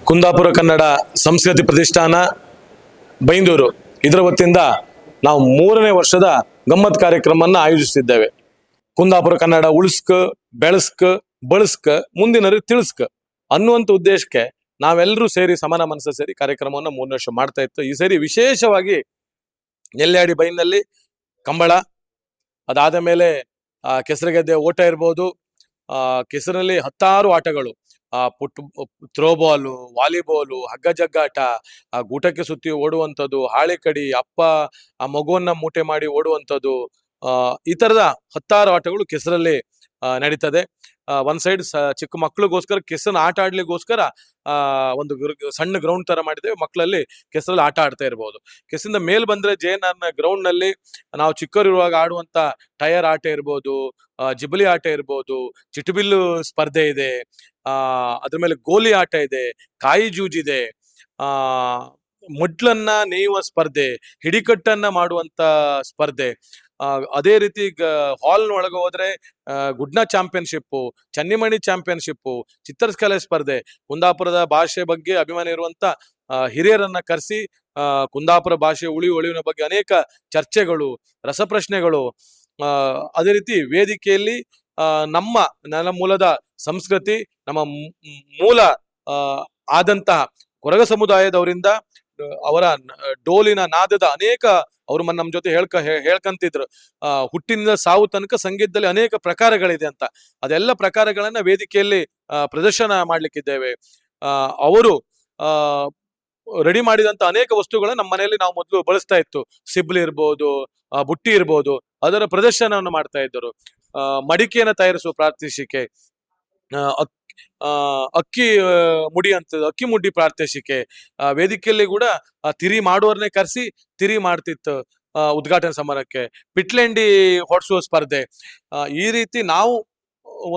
ಕುಂದಾಪುರ ಕನ್ನಡ ಸಂಸ್ಕೃತಿ ಪ್ರತಿಷ್ಠಾನ ಬೈಂದೂರು ಇದರ ವತಿಯಿಂದ ನಾವು 3ನೇ ವರ್ಷದ ಗಮ್ಮತ್ ಕಾರ್ಯಕ್ರಮವನ್ನು ಆಯೋಜಿಸಿದ್ದೇವೆ. ಕುಂದಾಪುರ ಕನ್ನಡ ಉಳಿಸ್ಕ, ಬೆಳೆಸ್ಕ, ಬಳಸ್ಕ, ಮುಂದಿನವರಿಗೆ ತಿಳಿಸ್ಕ ಅನ್ನುವಂಥ ಉದ್ದೇಶಕ್ಕೆ ನಾವೆಲ್ಲರೂ ಸೇರಿ ಸಮಾನ ಮನಸ್ಸು ಸೇರಿ ಕಾರ್ಯಕ್ರಮವನ್ನು 3ನೇ ವರ್ಷ ಮಾಡ್ತಾ ಇತ್ತು. ಈ ಸೇರಿ ವಿಶೇಷವಾಗಿ ನೆಲ್ಯಾಡಿ ಬೈನಲ್ಲಿ ಕಂಬಳ, ಅದಾದ ಮೇಲೆ ಕೆಸರುಗೆದ್ದೆ ಓಟ ಇರ್ಬೋದು, ಕೆಸರಲ್ಲಿ 10 ಆಟಗಳು, ಥ್ರೋಬಾಲು, ವಾಲಿಬಾಲು, ಹಗ್ಗ ಜಗ್ಗಾಟ, ಗೂಟಕ್ಕೆ ಸುತ್ತಿ ಓಡುವಂಥದ್ದು, ಹಾಳೆ ಕಡಿ, ಅಪ್ಪ ಆ ಮಗುವನ್ನ ಮೂಟೆ ಮಾಡಿ ಓಡುವಂಥದ್ದು, ಈ ತರದ 10 ಆಟಗಳು ಕೆಸರಲ್ಲಿ ನಡೀತದೆ. ಒಂದ್ ಸೈಡ್ ಚಿಕ್ಕ ಮಕ್ಳಿಗೋಸ್ಕರ ಕೆಸರನ್ನ ಆಟ ಆಡ್ಲಿಕ್ಕೋಸ್ಕರ ಒಂದು ಸಣ್ಣ ಗ್ರೌಂಡ್ ತರ ಮಾಡಿದ್ದೇವೆ. ಮಕ್ಕಳಲ್ಲಿ ಕೆಸರಲ್ಲಿ ಆಟ ಆಡ್ತಾ ಇರ್ಬೋದು. ಕೆಸರಿಂದ ಮೇಲ್ ಬಂದ್ರೆ JNR ಗ್ರೌಂಡ್ ನಲ್ಲಿ ನಾವು ಚಿಕ್ಕವರಿರುವಾಗ ಆಡುವಂತ ಟೈರ್ ಆಟ ಇರ್ಬೋದು, ಜಿಬಲಿ ಆಟ ಇರ್ಬೋದು, ಚಿಟುಬಿಲ್ಲು ಸ್ಪರ್ಧೆ ಇದೆ, ಅದ್ರ ಮೇಲೆ ಗೋಲಿ ಆಟ ಇದೆ, ಕಾಯಿ ಜೂಜಿದೆ, ಮುಡ್ಲನ್ನ ನೇಯುವ ಸ್ಪರ್ಧೆ, ಹಿಡಿಕಟ್ಟನ್ನ ಮಾಡುವಂತ ಸ್ಪರ್ಧೆ, ಅದೇ ರೀತಿ ಹಾಲ್ ಒಳಗೆ ಹೋದ್ರೆ ಗುಡ್ನ ಚಾಂಪಿಯನ್ಶಿಪ್, ಚನ್ನಿಮಣಿ ಚಾಂಪಿಯನ್ಶಿಪ್, ಚಿತ್ರಕಲೆ ಸ್ಪರ್ಧೆ, ಕುಂದಾಪುರದ ಭಾಷೆ ಬಗ್ಗೆ ಅಭಿಮಾನ ಇರುವಂತ ಹಿರಿಯರನ್ನ ಕರೆಸಿ ಕುಂದಾಪುರ ಭಾಷೆ ಉಳಿವಿನ ಬಗ್ಗೆ ಅನೇಕ ಚರ್ಚೆಗಳು, ರಸಪ್ರಶ್ನೆಗಳು, ಅದೇ ರೀತಿ ವೇದಿಕೆಯಲ್ಲಿ ನನ್ನ ಮೂಲದ ಸಂಸ್ಕೃತಿ, ನಮ್ಮ ಮೂಲ ಆದಂತಹ ಕೊರಗ ಸಮುದಾಯದವರಿಂದ ಅವರ ಡೋಲಿನ ನಾದದ ಅನೇಕ ಅವರು ನಮ್ಮ ಜೊತೆ ಹೇಳ್ಕಂತಿದ್ರು. ಹುಟ್ಟಿನಿಂದ ಸಾವು ತನಕ ಸಂಗೀತದಲ್ಲಿ ಅನೇಕ ಪ್ರಕಾರಗಳಿದೆ ಅಂತ. ಅದೆಲ್ಲ ಪ್ರಕಾರಗಳನ್ನ ವೇದಿಕೆಯಲ್ಲಿ ಪ್ರದರ್ಶನ ಮಾಡ್ಲಿಕ್ಕಿದ್ದೇವೆ. ಅವರು ರೆಡಿ ಮಾಡಿದಂತ ಅನೇಕ ವಸ್ತುಗಳನ್ನ ನಮ್ಮ ಮನೆಯಲ್ಲಿ ನಾವು ಮೊದಲು ಬಳಸ್ತಾ ಇತ್ತು. ಸಿಬ್ಲಿ ಇರ್ಬೋದು, ಬುಟ್ಟಿ ಇರ್ಬೋದು, ಅದರ ಪ್ರದರ್ಶನವನ್ನು ಮಾಡ್ತಾ ಇದ್ದರು. ಮಡಿಕೆಯನ್ನು ತಯಾರಿಸುವ ಪ್ರಾತ್ಯಕ್ಷಿಕೆ, ಅಕ್ಕಿ ಮುಡಿ ಅಂತ ಅಕ್ಕಿ ಮುಡ್ಡಿ ಪ್ರಾತ್ಯಕ್ಷಿಕೆ, ವೇದಿಕೆಯಲ್ಲಿ ಕೂಡ ತಿರಿ ಮಾಡುವವರನ್ನೇ ಕರೆಸಿ ತಿರಿ ಮಾಡ್ತಿತ್ತು ಉದ್ಘಾಟನಾ ಸಮಾರಂಭಕ್ಕೆ. ಪಿಟ್ಲೆಂಡಿ ಹೊಡ್ಸುವ ಸ್ಪರ್ಧೆ, ಈ ರೀತಿ ನಾವು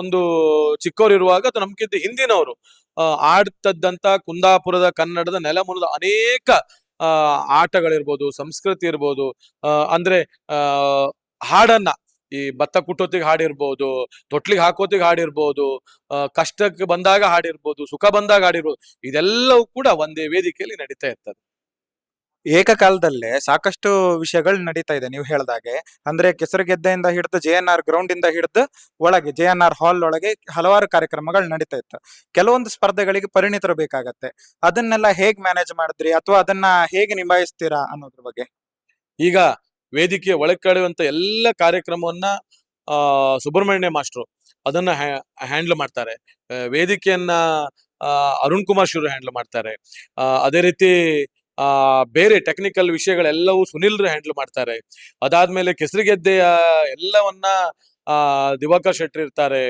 ಒಂದು ಚಿಕ್ಕವರಿರುವಾಗ ಅಥವಾ ನಮ್ಗಿಂತ ಹಿಂದಿನವರು ಆಡ್ತದ್ದಂತ ಕುಂದಾಪುರದ ಕನ್ನಡದ ನೆಲಮೂಲದ ಅನೇಕ ಆಟಗಳಿರ್ಬೋದು, ಸಂಸ್ಕೃತಿ ಇರ್ಬೋದು, ಅಂದ್ರೆ ಹಾಡನ್ನ ಈ ಭತ್ತ ಕುಟ್ಟೋತಿಗೆ ಹಾಡಿರ್ಬೋದು, ತೊಟ್ಲಿಗೆ ಹಾಕೋತಿಗೆ ಹಾಡಿರ್ಬೋದು, ಕಷ್ಟಕ್ಕೆ ಬಂದಾಗ ಹಾಡಿರ್ಬೋದು, ಸುಖ ಬಂದಾಗ ಹಾಡಿರ್ಬೋದು, ಇದೆಲ್ಲವೂ ಕೂಡ ಒಂದೇ ವೇದಿಕೆಯಲ್ಲಿ ನಡೀತಾ ಇರ್ತದೆ. ಏಕಕಾಲದಲ್ಲೇ ಸಾಕಷ್ಟು ವಿಷಯಗಳು ನಡೀತಾ ಇದೆ ನೀವು ಹೇಳ್ದಾಗೆ. ಅಂದ್ರೆ ಕೆಸರುಗೆದ್ದೆಯಿಂದ ಹಿಡಿದು JNR ಗ್ರೌಂಡ್ ಇಂದ ಹಿಡಿದು ಒಳಗೆ JNR ಹಾಲ್ ಒಳಗೆ ಹಲವಾರು ಕಾರ್ಯಕ್ರಮಗಳು ನಡೀತಾ ಇತ್ತು. ಕೆಲವೊಂದು ಸ್ಪರ್ಧೆಗಳಿಗೆ ಪರಿಣಿತರು ಬೇಕಾಗತ್ತೆ. ಅದನ್ನೆಲ್ಲ ಹೇಗ್ ಮ್ಯಾನೇಜ್ ಮಾಡಿದ್ರಿ ಅಥವಾ ಅದನ್ನ ಹೇಗೆ ನಿಭಾಯಿಸ್ತೀರಾ ಅನ್ನೋದ್ರ ಬಗ್ಗೆ? ಈಗ ವೇದಿಕೆ ಒಳಗೆ ಕಳೆಯುವಂತ ಎಲ್ಲ ಕಾರ್ಯಕ್ರಮವನ್ನ ಸುಬ್ರಹ್ಮಣ್ಯ ಮಾಸ್ಟ್ರು ಅದನ್ನ ಹ್ಯಾಂಡಲ್ ಮಾಡ್ತಾರೆ. ವೇದಿಕೆಯನ್ನ ಅರುಣ್ ಕುಮಾರ್ ಶಿವರು ಹ್ಯಾಂಡಲ್ ಮಾಡ್ತಾರೆ. ಅದೇ ರೀತಿ ಬೇರೆ ಟೆಕ್ನಿಕಲ್ ವಿಷಯಗಳೆಲ್ಲವೂ ಸುನಿಲ್ರು ಹ್ಯಾಂಡಲ್ ಮಾಡ್ತಾರೆ. ಅದಾದ್ಮೇಲೆ ಕೆಸರುಗೆದ್ದೆಯ ಎಲ್ಲವನ್ನ ದಿವಾಕರ್ ಶೆಟ್ಟಿ ಇರ್ತಾರೆ,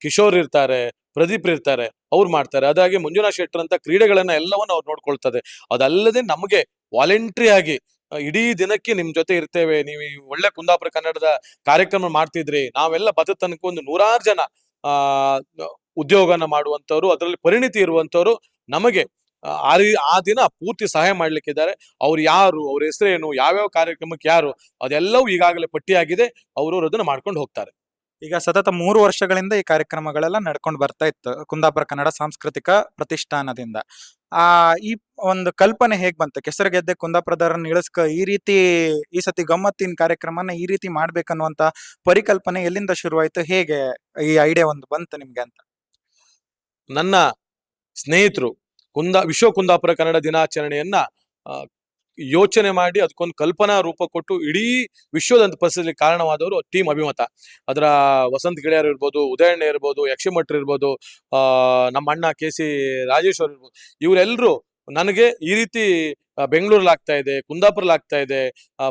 ಕಿಶೋರ್ ಇರ್ತಾರೆ, ಪ್ರದೀಪ್ ಇರ್ತಾರೆ, ಅವ್ರು ಮಾಡ್ತಾರೆ. ಅದಾಗಿ ಮಂಜುನಾಥ್ ಶೆಟ್ಟರ್ ಅಂತ ಕ್ರೀಡೆಗಳನ್ನ ಎಲ್ಲವನ್ನ ಅವ್ರು ನೋಡ್ಕೊಳ್ತಾರೆ. ಅದಲ್ಲದೆ ನಮಗೆ ವಾಲಂಟ್ರಿ ಆಗಿ ಇಡೀ ದಿನಕ್ಕೆ ನಿಮ್ ಜೊತೆ ಇರ್ತೇವೆ, ನೀವು ಒಳ್ಳೆ ಕುಂದಾಪುರ ಕನ್ನಡದ ಕಾರ್ಯಕ್ರಮ ಮಾಡ್ತಿದ್ರಿ, ನಾವೆಲ್ಲ ಬದ ತನಕ ಒಂದು 100 ಜನ ಉದ್ಯೋಗನ ಮಾಡುವಂತವ್ರು, ಅದರಲ್ಲಿ ಪರಿಣಿತಿ ಇರುವಂತವ್ರು ನಮಗೆ ಆ ದಿನ ಪೂರ್ತಿ ಸಹಾಯ ಮಾಡ್ಲಿಕ್ಕಿದ್ದಾರೆ. ಅವ್ರು ಯಾರು, ಅವ್ರ ಹೆಸರೇನು, ಯಾವ್ಯಾವ ಕಾರ್ಯಕ್ರಮಕ್ಕೆ ಯಾರು, ಅದೆಲ್ಲವೂ ಈಗಾಗಲೇ ಪಟ್ಟಿಯಾಗಿದೆ. ಅವರು ಅದನ್ನ ಮಾಡ್ಕೊಂಡು ಹೋಗ್ತಾರೆ. ಈಗ ಸತತ 3 ವರ್ಷಗಳಿಂದ ಈ ಕಾರ್ಯಕ್ರಮಗಳೆಲ್ಲ ನಡ್ಕೊಂಡು ಬರ್ತಾ ಇತ್ತು ಕುಂದಾಪುರ ಕನ್ನಡ ಸಾಂಸ್ಕೃತಿಕ ಪ್ರತಿಷ್ಠಾನದಿಂದ. ಈ ಒಂದು ಕಲ್ಪನೆ ಹೇಗ್ ಬಂತು? ಕೆಸರುಗೆದ್ದೆ ಕುಂದಾಪುರದವರನ್ನ ಇಳಿಸ್ಕ ಈ ಸತಿ ಗಮ್ಮತ್ತಿನ ಕಾರ್ಯಕ್ರಮನ ಈ ರೀತಿ ಮಾಡ್ಬೇಕನ್ನುವಂತ ಪರಿಕಲ್ಪನೆ ಎಲ್ಲಿಂದ ಶುರುವಾಯ್ತು? ಹೇಗೆ ಈ ಐಡಿಯಾ ಒಂದು ಬಂತು ನಿಮ್ಗೆ ಅಂತ? ನನ್ನ ಸ್ನೇಹಿತರು ವಿಶ್ವ ಕುಂದಾಪುರ ಕನ್ನಡ ದಿನಾಚರಣೆಯನ್ನ ಯೋಚನೆ ಮಾಡಿ ಅದಕ್ಕೊಂದು ಕಲ್ಪನಾ ರೂಪ ಕೊಟ್ಟು ಇಡೀ ವಿಶ್ವದಂತ ಪರಿಸ್ಥಿತಿ ಕಾರಣವಾದವರು ಟೀಮ್ ಅಭಿಮತ. ಅದರ ವಸಂತ್ ಗೆಳೆಯರು ಇರ್ಬೋದು, ಉದಯಣ್ಣ ಇರ್ಬೋದು, ಯಕ್ಷಮಠರು ಇರ್ಬೋದು, ನಮ್ಮ ಅಣ್ಣ KC ರಾಜೇಶ್ವರ್ ಇರ್ಬೋದು, ಇವರೆಲ್ಲರೂ ನನಗೆ ಈ ರೀತಿ ಬೆಂಗಳೂರಲ್ಲಿ ಆಗ್ತಾ ಇದೆ, ಕುಂದಾಪುರಲ್ಲಿ ಆಗ್ತಾ ಇದೆ,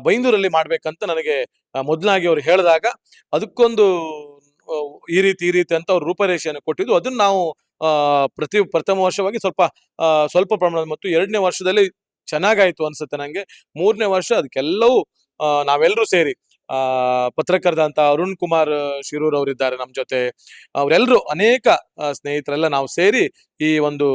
ಬೈಂದೂರಲ್ಲಿ ಮಾಡ್ಬೇಕಂತ ನನಗೆ ಮೊದಲಾಗಿ ಅವ್ರು ಹೇಳಿದಾಗ ಅದಕ್ಕೊಂದು ಈ ರೀತಿ ಅಂತ ಅವ್ರು ರೂಪರೇಷೆಯನ್ನು ಕೊಟ್ಟಿದ್ದು. ಅದನ್ನ ನಾವು ಪ್ರಥಮ ವರ್ಷವಾಗಿ ಸ್ವಲ್ಪ ಪ್ರಮಾಣದ ಮತ್ತು 2ನೇ ವರ್ಷದಲ್ಲಿ ಚೆನ್ನಾಗಾಯ್ತು ಅನ್ಸುತ್ತೆ ನಂಗೆ. 3ನೇ ವರ್ಷ ಅದಕ್ಕೆಲ್ಲವೂ ನಾವೆಲ್ಲರೂ ಸೇರಿ ಪತ್ರಕರ್ತರಂತ ಅರುಣ್ ಕುಮಾರ್ ಶಿರೂರ್ ಅವರಿದ್ದಾರೆ ನಮ್ ಜೊತೆ, ಅವರೆಲ್ಲರೂ ಅನೇಕ ಸ್ನೇಹಿತರೆಲ್ಲ ನಾವು ಸೇರಿ ಈ ಒಂದು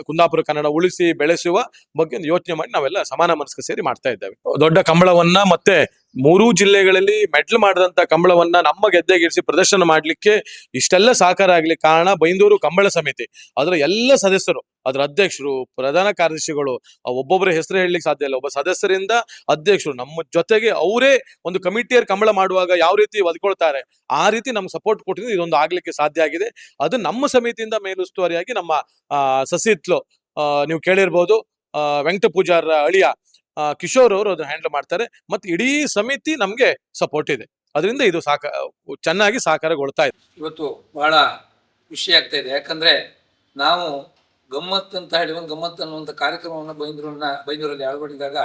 ಕುಂದಾಪುರ ಕನ್ನಡ ಉಳಿಸಿ ಬೆಳೆಸುವ ಬಗ್ಗೆ ಯೋಚನೆ ಮಾಡಿ ನಾವೆಲ್ಲ ಸಮಾನ ಮನಸ್ಕ ಸೇರಿ ಮಾಡ್ತಾ ಇದ್ದೇವೆ. ದೊಡ್ಡ ಕಂಬಳವನ್ನ ಮತ್ತೆ ಮೂರೂ ಜಿಲ್ಲೆಗಳಲ್ಲಿ ಮೆಡ್ಲ್ ಮಾಡಿದಂತ ಕಂಬಳವನ್ನ ನಮ್ಮ ಗೆದ್ದೆಗಿರಿಸಿ ಪ್ರದರ್ಶನ ಮಾಡ್ಲಿಕ್ಕೆ ಇಷ್ಟೆಲ್ಲ ಸಹಕಾರ ಆಗ್ಲಿಕ್ಕೆ ಕಾರಣ ಬೈಂದೂರು ಕಂಬಳ ಸಮಿತಿ. ಅದರ ಎಲ್ಲ ಸದಸ್ಯರು, ಅದರ ಅಧ್ಯಕ್ಷರು, ಪ್ರಧಾನ ಕಾರ್ಯದರ್ಶಿಗಳು, ಒಬ್ಬೊಬ್ಬರ ಹೆಸರು ಹೇಳಲಿಕ್ಕೆ ಸಾಧ್ಯ ಇಲ್ಲ, ಒಬ್ಬ ಸದಸ್ಯರಿಂದ ಅಧ್ಯಕ್ಷರು ನಮ್ಮ ಜೊತೆಗೆ ಅವರೇ ಒಂದು ಕಮಿಟಿಯರ್ ಕಂಬಳ ಮಾಡುವಾಗ ಯಾವ ರೀತಿ ಒದ್ಕೊಳ್ತಾರೆ ಆ ರೀತಿ ನಮ್ಗೆ ಸಪೋರ್ಟ್ ಕೊಟ್ಟಿದ್ದು ಇದೊಂದು ಆಗ್ಲಿಕ್ಕೆ ಸಾಧ್ಯ ಆಗಿದೆ. ಅದು ನಮ್ಮ ಸಮಿತಿಯಿಂದ ಮೇಲುಸ್ತುವಾರಿಯಾಗಿ ನಮ್ಮ ಸಸಿತ್ಲು ನೀವು ಕೇಳಿರ್ಬೋದು, ವೆಂಕಟ ಪೂಜಾರ ಅಳಿಯ ಕಿಶೋರ್ ಅವರು ಅದನ್ನ ಹ್ಯಾಂಡಲ್ ಮಾಡ್ತಾರೆ. ಮತ್ತೆ ಇಡೀ ಸಮಿತಿ ನಮ್ಗೆ ಸಪೋರ್ಟ್ ಇದೆ. ಅದರಿಂದ ಇದು ಚೆನ್ನಾಗಿ ಸಹಕಾರಗೊಳ್ತಾ ಇದೆ. ಇವತ್ತು ಬಹಳ ಖುಷಿ ಆಗ್ತಾ ಇದೆ. ಯಾಕಂದ್ರೆ ನಾವು ಗಮ್ಮತ್ ಅಂತ ಹೇಳಿ ಒಂದು ಗಮ್ಮತ್ ಅನ್ನುವಂಥ ಕಾರ್ಯಕ್ರಮವನ್ನು ಬೈಂದೂರಲ್ಲಿ ಅಳವಡಿಸಿದಾಗ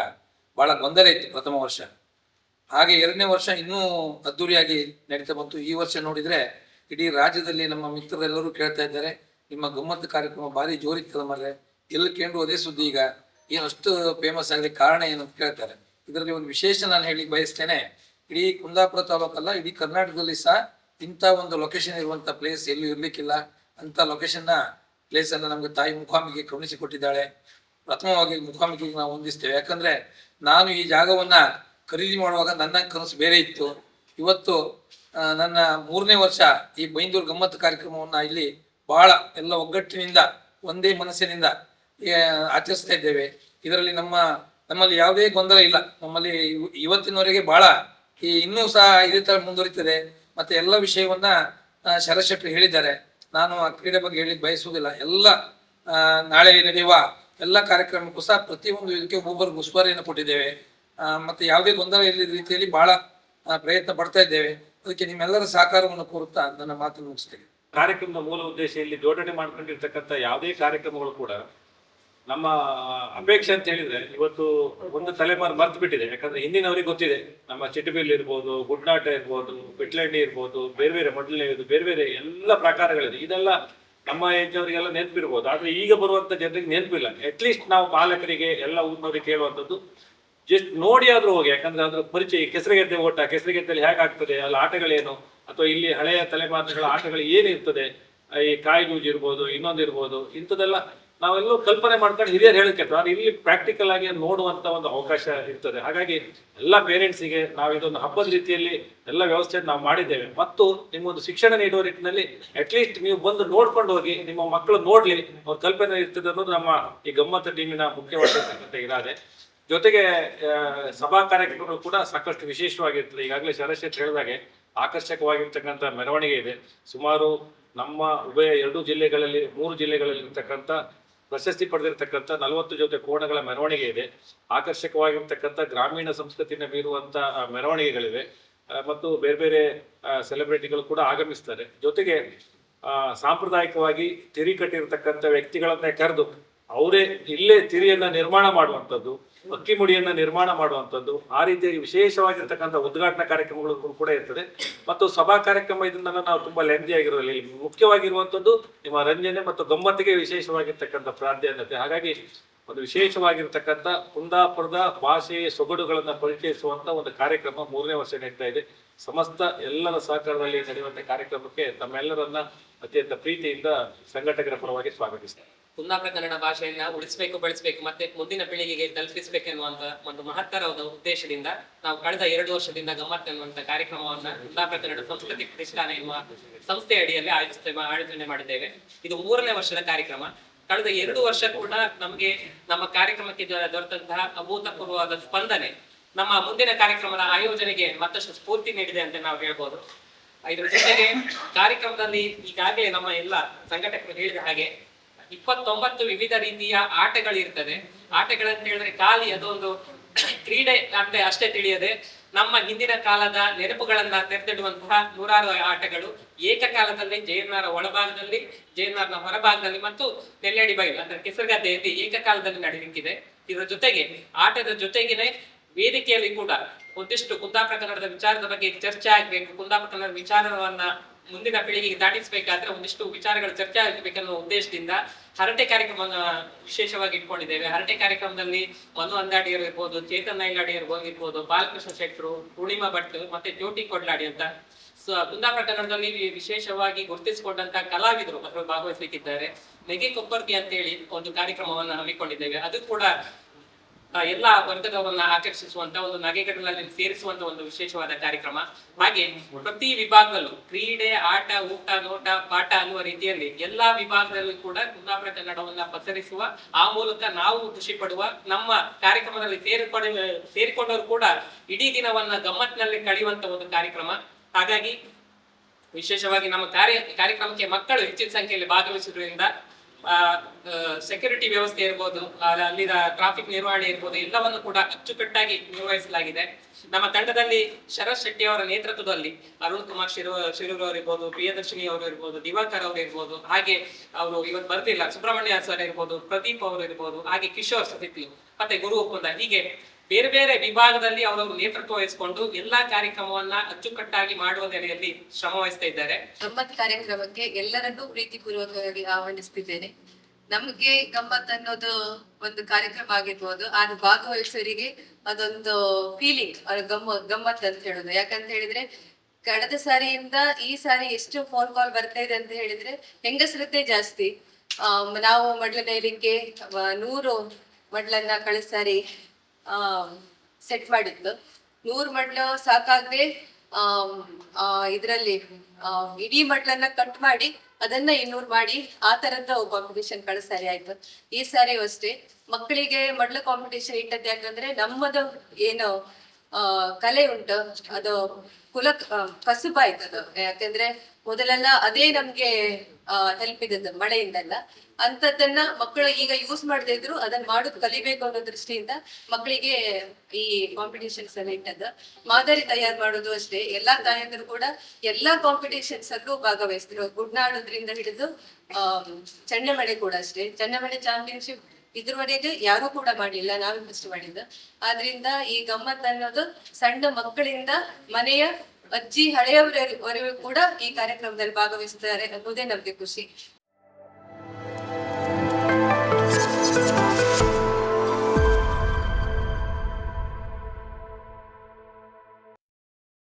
ಬಹಳ ಗೊಂದಲ ಇತ್ತು ಪ್ರಥಮ ವರ್ಷ. ಹಾಗೆ ಎರಡನೇ ವರ್ಷ ಇನ್ನೂ ಅದ್ದೂರಿಯಾಗಿ ನಡೀತಾ ಬಂತು. ಈ ವರ್ಷ ನೋಡಿದ್ರೆ ಇಡೀ ರಾಜ್ಯದಲ್ಲಿ ನಮ್ಮ ಮಿತ್ರರೆಲ್ಲರೂ ಕೇಳ್ತಾ ಇದ್ದಾರೆ, ನಿಮ್ಮ ಗಮ್ಮತ್ತು ಕಾರ್ಯಕ್ರಮ ಭಾರಿ ಜೋರಿತ್ತಲ್ಲ ಮರ್ರೆ, ಎಲ್ಲಿ ಕೇಂದ್ರ ಅದೇ ಸುದ್ದಿ, ಈಗ ಏನು ಅಷ್ಟು ಫೇಮಸ್ ಆಗಲಿಕ್ಕೆ ಕಾರಣ ಏನು ಅಂತ ಕೇಳ್ತಾರೆ. ಇದರಲ್ಲಿ ಒಂದು ವಿಶೇಷ ನಾನು ಹೇಳಿ ಬಯಸ್ತೇನೆ. ಇಡೀ ಕುಂದಾಪುರ ತಾಲೂಕಲ್ಲ, ಇಡೀ ಕರ್ನಾಟಕದಲ್ಲಿ ಸಹ ಇಂಥ ಒಂದು ಲೊಕೇಶನ್ ಇರುವಂಥ ಪ್ಲೇಸ್ ಎಲ್ಲೂ ಇರ್ಲಿಕ್ಕಿಲ್ಲ. ಅಂತ ಪ್ಲೇಸನ್ನು ನಮಗೆ ತಾಯಿ ಮುಖಾಮಿಗೆ ಕರುಣಿಸಿಕೊಟ್ಟಿದ್ದಾಳೆ. ಪ್ರಥಮವಾಗಿ ಮುಖಾಮಿಗೆ ನಾವು ಹೊಂದಿಸ್ತೇವೆ. ಯಾಕಂದ್ರೆ ನಾನು ಈ ಜಾಗವನ್ನ ಖರೀದಿ ಮಾಡುವಾಗ ನನ್ನ ಕನಸು ಬೇರೆ ಇತ್ತು. ಇವತ್ತು ನನ್ನ 3ನೇ ವರ್ಷ ಈ ಬೈಂದೂರು ಗಮ್ಮತ್ತು ಕಾರ್ಯಕ್ರಮವನ್ನ ಇಲ್ಲಿ ಬಹಳ ಎಲ್ಲ ಒಗ್ಗಟ್ಟಿನಿಂದ ಒಂದೇ ಮನಸ್ಸಿನಿಂದ ಆಚರಿಸ್ತಾ ಇದ್ದೇವೆ. ಇದರಲ್ಲಿ ನಮ್ಮಲ್ಲಿ ಯಾವುದೇ ಗೊಂದಲ ಇಲ್ಲ. ನಮ್ಮಲ್ಲಿ ಇವತ್ತಿನವರೆಗೆ ಬಹಳ ಇನ್ನೂ ಸಹ ಇದೇ ತರ ಮುಂದುವರಿತದೆ. ಮತ್ತೆ ಎಲ್ಲ ವಿಷಯವನ್ನ ಶರತ್ ಶೆಟ್ಟಿ ಹೇಳಿದ್ದಾರೆ. ನಾನು ಆ ಕ್ರೀಡೆ ಬಗ್ಗೆ ಹೇಳಿಕ್ ಬಯಸುವುದಿಲ್ಲ. ಎಲ್ಲ ನಾಳೆ ನಡೆಯುವ ಎಲ್ಲ ಕಾರ್ಯಕ್ರಮಕ್ಕೂ ಸಹ ಪ್ರತಿಯೊಂದು ಇದಕ್ಕೆ ಒಬ್ಬೊಬ್ಬರಿಗೆ ಉಸ್ತುವಾರಿಯನ್ನು ಕೊಟ್ಟಿದ್ದೇವೆ. ಮತ್ತೆ ಯಾವುದೇ ಗೊಂದಲ ಇಲ್ಲದ ರೀತಿಯಲ್ಲಿ ಬಹಳ ಪ್ರಯತ್ನ ಪಡ್ತಾ ಇದ್ದೇವೆ. ಅದಕ್ಕೆ ನಿಮ್ಮೆಲ್ಲರ ಸಹಕಾರವನ್ನು ಕೋರುತ್ತಾ ನನ್ನ ಮಾತನ್ನು ಮುಗಿಸ್ತೇನೆ. ಕಾರ್ಯಕ್ರಮದ ಮೂಲ ಉದ್ದೇಶ ಇಲ್ಲಿ ಜೋಡಣೆ ಮಾಡ್ಕೊಂಡಿರ್ತಕ್ಕಂಥ ಯಾವುದೇ ಕಾರ್ಯಕ್ರಮಗಳು ಕೂಡ ನಮ್ಮ ಅಪೇಕ್ಷೆ ಅಂತ ಹೇಳಿದ್ರೆ ಇವತ್ತು ಒಂದು ತಲೆಮಾರು ಮರ್ತು ಬಿಟ್ಟಿದೆ. ಯಾಕಂದ್ರೆ ಹಿಂದಿನವರಿಗೆ ಗೊತ್ತಿದೆ, ನಮ್ಮ ಚಿಟ್ಟಬಿಲ್ ಇರ್ಬೋದು, ಗುಡ್ನಾಟ ಇರ್ಬೋದು, ಬಿಟ್ಲಂಡಿ ಇರ್ಬೋದು, ಬೇರೆ ಬೇರೆ ಮೊದಲನೇ ಬೇರೆ ಬೇರೆ ಎಲ್ಲ ಪ್ರಕಾರಗಳಿದೆ. ಇದೆಲ್ಲ ನಮ್ಮ ಏಜ್ನವರಿಗೆಲ್ಲ ನೆನಪಿರ್ಬೋದು. ಆದ್ರೆ ಈಗ ಬರುವಂತ ಜನರಿಗೆ ನೆನಪಿಲ್ಲ. ಅಟ್ಲೀಸ್ಟ್ ನಾವು ಪಾಲಕರಿಗೆ ಎಲ್ಲ ಊರಿನವರಿಗೆ ಕೇಳುವಂಥದ್ದು, ಜಸ್ಟ್ ನೋಡಿ ಆದ್ರೂ ಹೋಗಿ. ಯಾಕಂದ್ರೆ ಅದ್ರ ಪರಿಚಯ, ಕೆಸರಿಗೆದ್ದೆ ಓಟ, ಕೆಸರಿಗೆದ್ದಲ್ಲಿ ಹೇಗೆ ಆಗ್ತದೆ, ಅಲ್ಲಿ ಆಟಗಳೇನು, ಅಥವಾ ಇಲ್ಲಿ ಹಳೆಯ ತಲೆಮಾರುಗಳ ಆಟಗಳು ಏನಿರ್ತದೆ, ಈ ಕಾಯಿಗೂಜು ಇರ್ಬೋದು, ಇನ್ನೊಂದು ಇರ್ಬೋದು, ಇಂಥದ್ದೆಲ್ಲ ನಾವೆಲ್ಲೂ ಕಲ್ಪನೆ ಮಾಡ್ಕೊಂಡು ಹಿರಿಯರು ಹೇಳಕ್ಕೆ ಆದ್ರೆ ಇಲ್ಲಿ ಪ್ರಾಕ್ಟಿಕಲ್ ಆಗಿ ನೋಡುವಂತ ಒಂದು ಅವಕಾಶ ಇರ್ತದೆ. ಹಾಗಾಗಿ ಎಲ್ಲ ಪೇರೆಂಟ್ಸಿಗೆ ನಾವು ಇದೊಂದು ಹಬ್ಬದ ರೀತಿಯಲ್ಲಿ ಎಲ್ಲ ವ್ಯವಸ್ಥೆ ನಾವು ಮಾಡಿದ್ದೇವೆ. ಮತ್ತು ನಿಮ್ಮೊಂದು ಶಿಕ್ಷಣ ನೀಡುವ ನಿಟ್ಟಿನಲ್ಲಿ ಅಟ್ಲೀಸ್ಟ್ ನೀವು ಬಂದು ನೋಡ್ಕೊಂಡು ಹೋಗಿ, ನಿಮ್ಮ ಮಕ್ಕಳು ನೋಡ್ಲಿ, ಅವ್ರ ಕಲ್ಪನೆ ಇರ್ತದೆ ಅನ್ನೋದು ನಮ್ಮ ಈ ಗಮ್ಮತ್ತು ಟೀಮಿನ ಮುಖ್ಯವಾಗಿರ್ತಕ್ಕಂಥ ಇರಾದೆ. ಜೊತೆಗೆ ಸಭಾ ಕಾರ್ಯಕ್ರಮಗಳು ಕೂಡ ಸಾಕಷ್ಟು ವಿಶೇಷವಾಗಿರ್ತದೆ. ಈಗಾಗಲೇ ಶರತ್ ಶೆಟ್ಟಿ ಹೇಳಿದಾಗೆ ಆಕರ್ಷಕವಾಗಿರ್ತಕ್ಕಂಥ ಮೆರವಣಿಗೆ ಇದೆ. ಸುಮಾರು ನಮ್ಮ ಉಭಯ 2 ಜಿಲ್ಲೆಗಳಲ್ಲಿ 3 ಜಿಲ್ಲೆಗಳಲ್ಲಿ ಇರ್ತಕ್ಕಂಥ ಪ್ರಶಸ್ತಿ ಪಡೆದಿರ್ತಕ್ಕಂಥ 40 ಜೊತೆ ಕೋಣಗಳ ಮೆರವಣಿಗೆ ಇದೆ. ಆಕರ್ಷಕವಾಗಿರ್ತಕ್ಕಂಥ ಗ್ರಾಮೀಣ ಸಂಸ್ಕೃತಿನ ಬೀರುವಂತ ಮೆರವಣಿಗೆಗಳಿವೆ. ಮತ್ತು ಬೇರೆ ಬೇರೆ ಸೆಲೆಬ್ರಿಟಿಗಳು ಕೂಡ ಆಗಮಿಸ್ತಾರೆ. ಜೊತೆಗೆ ಸಾಂಪ್ರದಾಯಿಕವಾಗಿ ತಿರಿ ಕಟ್ಟಿರ್ತಕ್ಕಂಥ ವ್ಯಕ್ತಿಗಳನ್ನೇ ಕರೆದು ಅವರೇ ಇಲ್ಲೇ ತಿರಿಯನ್ನ ನಿರ್ಮಾಣ ಮಾಡುವಂಥದ್ದು, ಅಕ್ಕಿ ಮುಡಿಯನ್ನ ನಿರ್ಮಾಣ ಮಾಡುವಂಥದ್ದು, ಆ ರೀತಿಯಾಗಿ ವಿಶೇಷವಾಗಿರ್ತಕ್ಕಂಥ ಉದ್ಘಾಟನಾ ಕಾರ್ಯಕ್ರಮಗಳು ಕೂಡ ಇರ್ತದೆ. ಮತ್ತು ಸಭಾ ಕಾರ್ಯಕ್ರಮ ಇದನ್ನೆಲ್ಲ ನಾವು ತುಂಬಾ ಲೆಂದಿ ಆಗಿರೋದಿಲ್ಲ. ಇಲ್ಲಿ ಮುಖ್ಯವಾಗಿರುವಂಥದ್ದು ನಿಮ್ಮ ರಂಜನೆ ಮತ್ತು ಗಮ್ಮತ್ತಿಗೆ ವಿಶೇಷವಾಗಿರ್ತಕ್ಕಂಥ ಪ್ರಾಧಾನ್ಯತೆ. ಹಾಗಾಗಿ ಒಂದು ವಿಶೇಷವಾಗಿರ್ತಕ್ಕಂಥ ಕುಂದಾಪುರದ ಭಾಷೆಯ ಸೊಗಡುಗಳನ್ನ ಪರಿಚಯಿಸುವಂತ ಒಂದು ಕಾರ್ಯಕ್ರಮ 3ನೇ ವರ್ಷ ನಡೀತಾ ಇದೆ. ಸಮಸ್ತ ಎಲ್ಲರ ಸಹಕಾರದಲ್ಲಿ ನಡೆಯುವಂತ ಕಾರ್ಯಕ್ರಮಕ್ಕೆ ತಮ್ಮೆಲ್ಲರನ್ನ ಅತ್ಯಂತ ಪ್ರೀತಿಯಿಂದ ಸಂಘಟಕರ ಪರವಾಗಿ ಸ್ವಾಗತಿಸ್ತೇನೆ. ಕುಂದಾಪುರ ಕನ್ನಡ ಭಾಷೆಯನ್ನ ಉಳಿಸಬೇಕು, ಬೆಳೆಸಬೇಕು, ಮತ್ತೆ ಮುಂದಿನ ಪೀಳಿಗೆಗೆ ತಲುಪಿಸಬೇಕೆನ್ನುವಂತ ಒಂದು ಮಹತ್ತರವಾದ ಉದ್ದೇಶದಿಂದ ನಾವು ಕಳೆದ 2 ವರ್ಷದಿಂದ ಗಮ್ಮತ್ ಎನ್ನುವಂತ ಕಾರ್ಯಕ್ರಮವನ್ನ ಕುಂದಾಪುರ ಕನ್ನಡ ಸಂಸ್ಕೃತಿ ಪ್ರತಿಷ್ಠಾನ ಎನ್ನುವ ಸಂಸ್ಥೆ ಅಡಿಯಲ್ಲಿ ಆಯೋಜನೆ ಮಾಡಿದ್ದೇವೆ. ಇದು 3ನೇ ವರ್ಷದ ಕಾರ್ಯಕ್ರಮ. ಕಳೆದ 2 ವರ್ಷ ಕೂಡ ನಮಗೆ ನಮ್ಮ ಕಾರ್ಯಕ್ರಮಕ್ಕೆ ದೊರೆತಂತಹ ಅಭೂತಪೂರ್ವವಾದ ಸ್ಪಂದನೆ ನಮ್ಮ ಮುಂದಿನ ಕಾರ್ಯಕ್ರಮದ ಆಯೋಜನೆಗೆ ಮತ್ತಷ್ಟು ಸ್ಫೂರ್ತಿ ನೀಡಿದೆ ಅಂತ ನಾವು ಹೇಳ್ಬೋದು. ಇದರ ಜೊತೆಗೆ ಕಾರ್ಯಕ್ರಮದಲ್ಲಿ ಈಗಾಗಲೇ ನಮ್ಮ ಎಲ್ಲ ಸಂಘಟಕರು ಹೇಳಿದ ಹಾಗೆ 29 ವಿವಿಧ ರೀತಿಯ ಆಟಗಳಿರ್ತದೆ. ಆಟಗಳಂತ ಹೇಳಿದ್ರೆ ಖಾಲಿ ಅದೊಂದು ಕ್ರೀಡೆ ಅಂತ ಅಷ್ಟೇ ತಿಳಿಯದೆ ನಮ್ಮ ಹಿಂದಿನ ಕಾಲದ ನೆನಪುಗಳನ್ನ ತೆರೆದಿಡುವಂತಹ 100 ಆಟಗಳು ಏಕಕಾಲದಲ್ಲಿ ಜಯನ್ನಾರ ಒಳಭಾಗದಲ್ಲಿ, ಜಯನ್ನಾರ್ನ ಹೊರಭಾಗದಲ್ಲಿ ಮತ್ತು ನೆಲ್ಯಾಡಿ ಬೈಲು ಅಂದ್ರೆ ಕೆಸರುಗದ್ದೆಯಲ್ಲಿ ಏಕಕಾಲದಲ್ಲಿ ನಡೆಯಲಿಕ್ಕಿದೆ. ಇದರ ಜೊತೆಗೆ ಆಟದ ಜೊತೆಗೇನೆ ವೇದಿಕೆಯಲ್ಲಿ ಕೂಡ ಒಂದಿಷ್ಟು ಕುಂದಾಪುರ ಕನ್ನಡದ ವಿಚಾರದ ಬಗ್ಗೆ ಚರ್ಚೆ ಆಗ್ಬೇಕು, ಕುಂದಾಪುರ ಕನ್ನಡ ವಿಚಾರವನ್ನ ಮುಂದಿನ ಪೀಳಿಗೆಗೆ ದಾಟಿಸಬೇಕಾದ್ರೆ ಒಂದಿಷ್ಟು ವಿಚಾರಗಳು ಚರ್ಚೆ ಆಗಬೇಕನ್ನೋ ಉದ್ದೇಶದಿಂದ ಹರಟೆ ಕಾರ್ಯಕ್ರಮವನ್ನು ವಿಶೇಷವಾಗಿ ಇಟ್ಕೊಂಡಿದ್ದೇವೆ. ಹರಟೆ ಕಾರ್ಯಕ್ರಮದಲ್ಲಿ ಮನು ಅಂದಾಡಿಯರು ಇರ್ಬೋದು, ಚೇತನ್ ನೈಲಾಡಿಯರು ಇರ್ಬೋದು, ಬಾಲಕೃಷ್ಣ ಶೆಟ್ರು, ಪೂರ್ಣಿಮಾ ಭಟ್ ಮತ್ತೆ ಜ್ಯೋತಿ ಕೊಡ್ಲಾಡಿ ಅಂತ ಕುಂದಾಪುರ ಕನ್ನಡದಲ್ಲಿ ವಿಶೇಷವಾಗಿ ಗುರುತಿಸಿಕೊಂಡಂತ ಕಲಾವಿದರು ಅದರಲ್ಲಿ ಭಾಗವಹಿಸಲಿಕ್ಕಿದ್ದಾರೆ. ನೆಗೆ ಕೊಪ್ಪರ್ಗಿ ಅಂತ ಹೇಳಿ ಒಂದು ಕಾರ್ಯಕ್ರಮವನ್ನು ಹಮ್ಮಿಕೊಂಡಿದ್ದೇವೆ. ಅದು ಕೂಡ ಎಲ್ಲಾ ವರ್ಗದವರನ್ನ ಆಕರ್ಷಿಸುವಂತ ಒಂದು ನಗೆಗಡಲಲ್ಲಿ ಸೇರಿಸುವಂತ ಒಂದು ವಿಶೇಷವಾದ ಕಾರ್ಯಕ್ರಮ. ಹಾಗೆ ಪ್ರತಿ ವಿಭಾಗದಲ್ಲೂ ಕ್ರೀಡೆ, ಆಟ, ಊಟ, ನೋಟ, ಪಾಠ ಅನ್ನುವ ರೀತಿಯಲ್ಲಿ ಎಲ್ಲಾ ವಿಭಾಗದಲ್ಲೂ ಕೂಡ ಕುಂದಾಪುರ ಕನ್ನಡವನ್ನ ಪಸರಿಸುವ, ಆ ಮೂಲಕ ನಾವು ಖುಷಿ ಪಡುವ, ನಮ್ಮ ಕಾರ್ಯಕ್ರಮದಲ್ಲಿ ಸೇರಿಕೊಂಡವರು ಕೂಡ ಇಡೀ ದಿನವನ್ನ ಗಮ್ಮತ್ತಿನಲ್ಲಿ ಕಳೆಯುವಂತ ಒಂದು ಕಾರ್ಯಕ್ರಮ. ಹಾಗಾಗಿ ವಿಶೇಷವಾಗಿ ನಮ್ಮ ಕಾರ್ಯಕ್ರಮಕ್ಕೆ ಮಕ್ಕಳು ಹೆಚ್ಚಿನ ಸಂಖ್ಯೆಯಲ್ಲಿ ಭಾಗವಹಿಸುವುದರಿಂದ ಸೆಕ್ಯೂರಿಟಿ ವ್ಯವಸ್ಥೆ ಇರ್ಬೋದು, ಅಲ್ಲಿನ ಟ್ರಾಫಿಕ್ ನಿರ್ವಹಣೆ ಇರ್ಬೋದು, ಎಲ್ಲವನ್ನು ಕೂಡ ಅಚ್ಚುಕಟ್ಟಾಗಿ ನಿರ್ವಹಿಸಲಾಗಿದೆ. ನಮ್ಮ ತಂಡದಲ್ಲಿ ಶರತ್ ಶೆಟ್ಟಿ ಅವರ ನೇತೃತ್ವದಲ್ಲಿ ಅರುಣ್ ಕುಮಾರ್ ಶಿರೂರ್ ಅವರು ಇರ್ಬೋದು, ಪ್ರಿಯದರ್ಶಿನಿ ಅವರು ಇರ್ಬೋದು, ದಿವಾಕರ್ ಅವರು ಇರ್ಬೋದು, ಹಾಗೆ ಅವರು ಇವತ್ತು ಬರ್ತಿಲ್ಲ ಸುಬ್ರಹ್ಮಣ್ಯ ಸರ್ ಇರ್ಬೋದು, ಪ್ರದೀಪ್ ಅವರು ಇರ್ಬೋದು, ಹಾಗೆ ಕಿಶೋರ್ ಸತಿತ್ಲಿ ಮತ್ತೆ ಗುರು ಒಪ್ಪಂದ, ಹೀಗೆ ಬೇರೆ ಬೇರೆ ವಿಭಾಗದಲ್ಲಿ ಅವರು ನೇತೃತ್ವ ವಹಿಸಿಕೊಂಡು ಎಲ್ಲಾ ಕಾರ್ಯಕ್ರಮವನ್ನ ಅಚ್ಚುಕಟ್ಟಾಗಿ ಮಾಡುವ ನೆಲೆಯಲ್ಲಿ ಶ್ರಮ ವಹಿಸ್ತಾ ಇದ್ದಾರೆ. ಗಮ್ಮತ್ ಕಾರ್ಯಕ್ರಮಕ್ಕೆ ಎಲ್ಲರನ್ನೂ ಪ್ರೀತಿಪೂರ್ವಕವಾಗಿ ಆಹ್ವಾನಿಸ್ತಿದ್ದೇನೆ. ನಮ್ಗೆ ಗಮ್ಮತ್ ಅನ್ನೋದು ಒಂದು ಕಾರ್ಯಕ್ರಮ ಆಗಿರ್ಬೋದು, ಆದ್ರೆ ಭಾಗವಹಿಸೋರಿಗೆ ಅದೊಂದು ಫೀಲಿಂಗ್, ಗಮ್ಮತ್ ಅಂತ ಹೇಳೋದು. ಯಾಕಂತ ಹೇಳಿದ್ರೆ ಕಳೆದ ಸಾರಿಯಿಂದ ಈ ಸಾರಿ ಎಷ್ಟು ಫೋನ್ ಕಾಲ್ ಬರ್ತಾ ಇದೆ ಅಂತ ಹೇಳಿದ್ರೆ ಹೆಂಗಸರದ್ದೇ ಜಾಸ್ತಿ. ನಾವು ಮಡ್ಲು ನೇಯಲಿಕ್ಕೆ 100 ಮಡ್ಲನ್ನ ಕಳೆದ ಸಾರಿ ಸೆಟ್ ಮಾಡಿದ್ದು. 100 ಮಡ್ಲು ಸಾಕಾಗದೆ ಇದ್ರಲ್ಲಿ ಇಡೀ ಮಡ್ಲನ್ನ ಕಟ್ ಮಾಡಿ ಅದನ್ನ 200 ಮಾಡಿ ಆ ತರದ ಕಾಂಪಿಟೇಷನ್ ಕಳೆದ ಸಾರಿ ಆಯ್ತು. ಈ ಸಾರಿಯೂ ಅಷ್ಟೇ ಮಕ್ಕಳಿಗೆ ಮಡ್ಲು ಕಾಂಪಿಟೇಷನ್ ಇಟ್ಟದ್ದು. ಯಾಕಂದ್ರೆ ನಮ್ಮದು ಏನು ಕಲೆ ಉಂಟು ಅದು ಕಸುಬಾಯ್ತು ಅದು. ಯಾಕಂದ್ರೆ ಮೊದಲೆಲ್ಲ ಅದೇ ನಮ್ಗೆ ಹೆಲ್ಪ್ ಇದ್ದದ್ದು ಮಳೆಯಿಂದಲ್ಲ. ಅಂತದನ್ನ ಮಕ್ಕಳು ಈಗ ಯೂಸ್ ಮಾಡದೇ ಇದ್ರು ಅದನ್ನ ಮಾಡೋದು ಕಲಿಬೇಕು ಅನ್ನೋ ದೃಷ್ಟಿಯಿಂದ ಮಕ್ಕಳಿಗೆ ಈ ಕಾಂಪಿಟೇಷನ್ಸ್ ಎಲ್ಲ ಇಟ್ಟದ್ದು. ಮಾದರಿ ತಯಾರು ಮಾಡೋದು ಅಷ್ಟೇ. ಎಲ್ಲಾ ತಾಯಂದಿರು ಕೂಡ ಎಲ್ಲಾ ಕಾಂಪಿಟೇಷನ್ಸ್ ಅಲ್ಲೂ ಭಾಗವಹಿಸಿದ್ರು. ಗುಡ್ನಾಡೋದ್ರಿಂದ ಹಿಡಿದು ಚಂಡೆಮಣೆ ಕೂಡ ಅಷ್ಟೇ. ಚಂಡೆಮಣೆ ಚಾಂಪಿಯನ್ಶಿಪ್ ಇದ್ರವರೆಗೆ ಯಾರು ಕೂಡ ಮಾಡ್ಲಿಲ್ಲ, ನಾವೇ ಫಸ್ಟ್ ಮಾಡಿದ್ದು. ಆದ್ರಿಂದ ಈ ಗಮ್ಮತ್ ಅನ್ನೋದು ಸಣ್ಣ ಮಕ್ಕಳಿಂದ ಮನೆಯ ಅಜ್ಜಿ ಹಳೆಯವರವರೆಗೂ ಕೂಡ ಈ ಕಾರ್ಯಕ್ರಮದಲ್ಲಿ ಭಾಗವಹಿಸ್ತಾರೆ ಅನ್ನೋದೇ ನಮ್ಗೆ ಖುಷಿ.